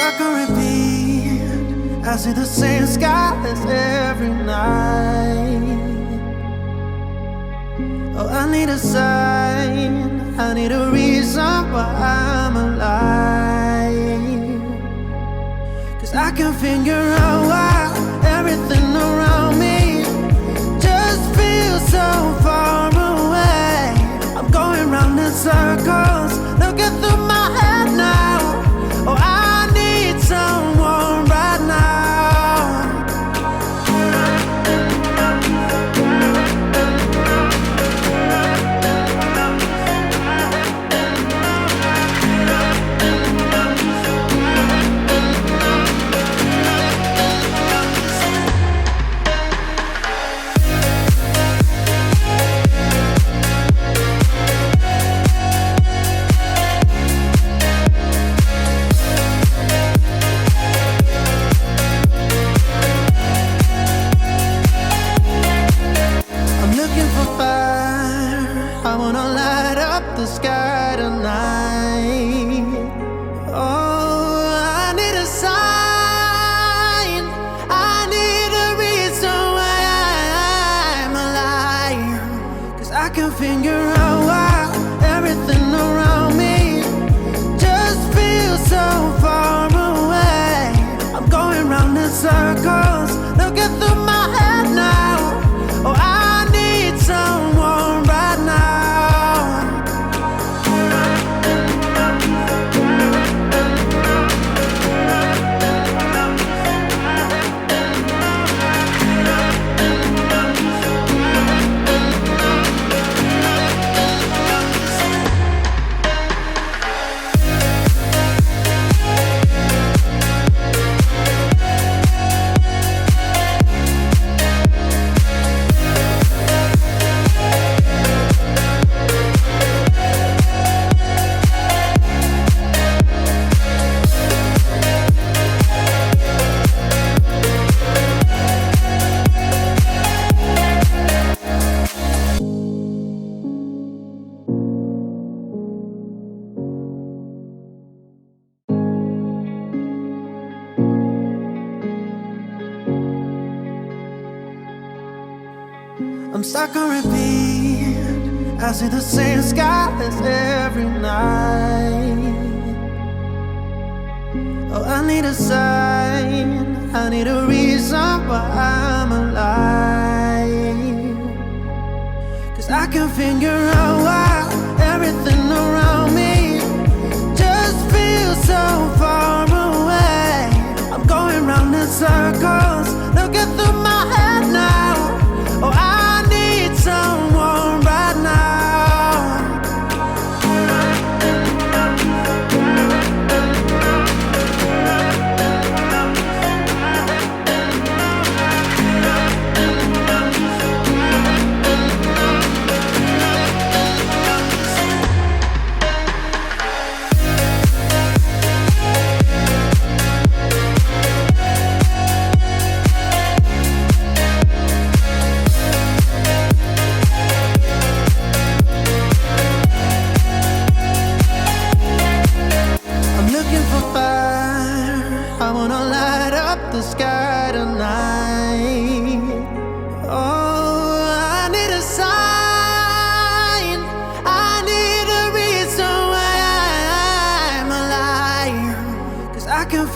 stuck on repeat. I see the same skies every night. Oh, I need a sign, I need a reason why I'm alive. 'Cause I can figure out why everything around me just feels so far away. I'm going round in circles, looking through my head now. Oh, I need someone right now. Figure out why everything around me just feels so far away. I'm going round in circles, looking through my head now. Oh, I need someone right now. I'm stuck on repeat. I see the same skies every night. Oh, I need a sign, I need a reason why I'm alive. 'Cause I can figure out why everything around me just feels so far away. I'm going round in circles, looking through my head now. Oh, I need someone right now.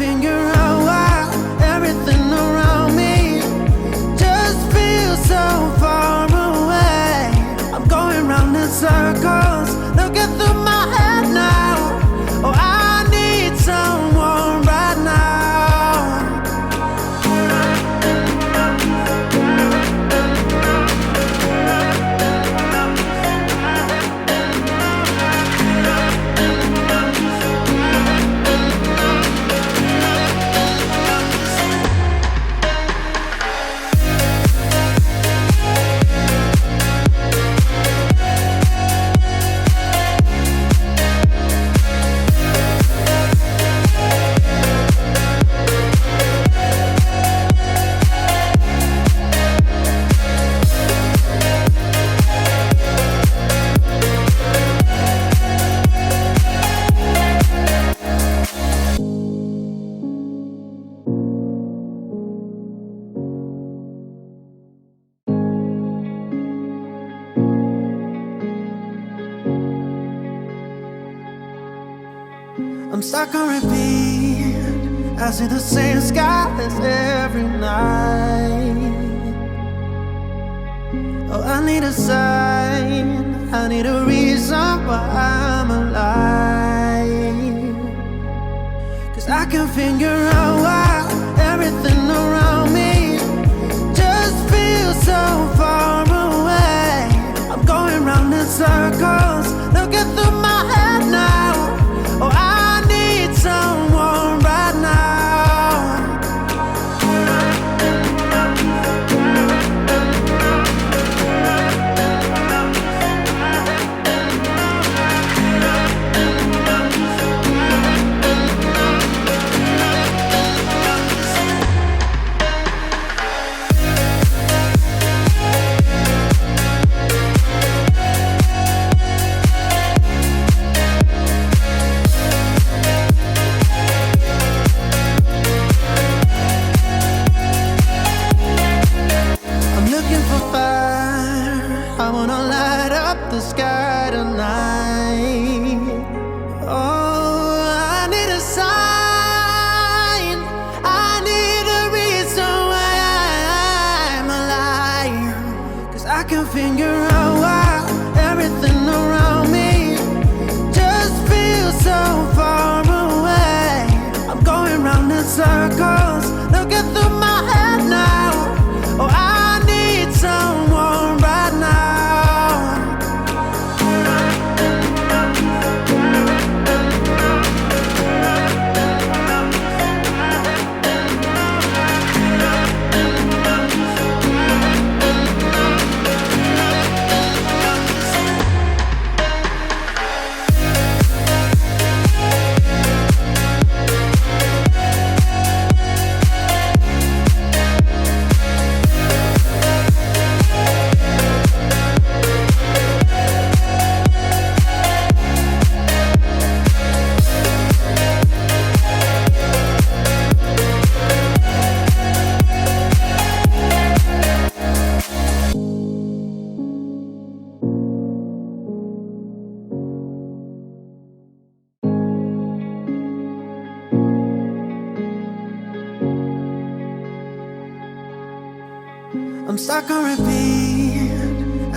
Figure out why everything around me just feels so far away. I'm going round in circles, looking through my head now. Oh, I need someone right now. I'm stuck on repeat. I see the same skies every night. Oh, I need a sign, I need a reason why I'm alive. 'Cause I can figure out why everything around me just feels so far away. I'm going round in circles, looking through my head now. Oh, I need someone right now. Figure out why everything around me just feels so far away. I'm going round in circles, looking through my head now. Oh, I need someone right now. I'm stuck on repeat.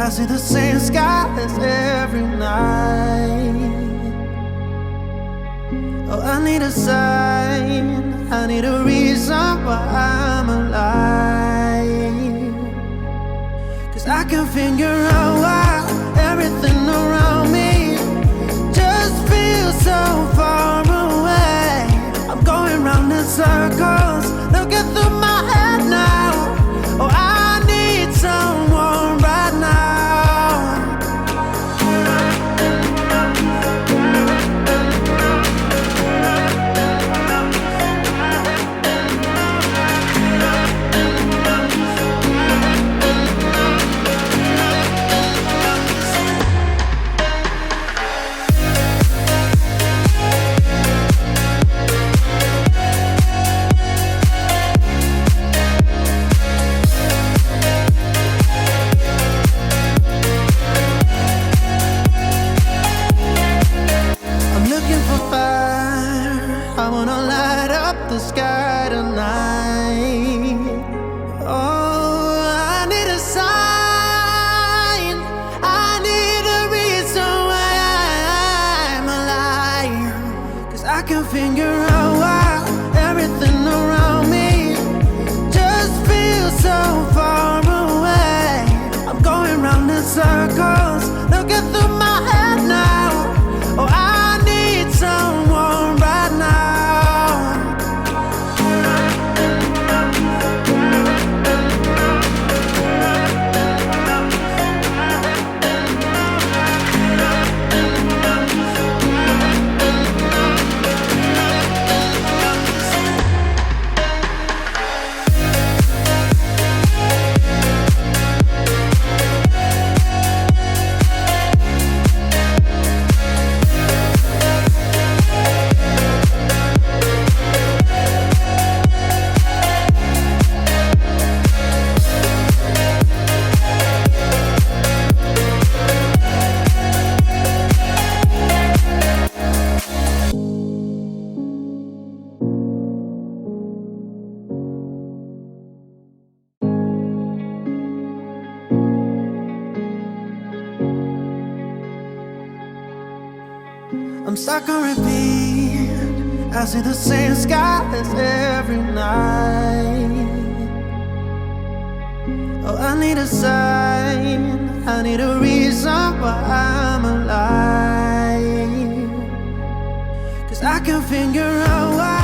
I see the same skies every night. Oh, I need a sign, I need a reason why I'm alive. 'Cause I can figure out why everything around me just feels so far away. I'm going round in circles, looking through my head now. Oh, I need someone right now. Figure out why everything around me just feels so far away. I'm going round in circles, looking through my head now. Oh, I need someone right now. stuck on repeat. I see the same skies every night. Oh, I need a sign, I need a reason why I'm alive. 'Cause I can figure out why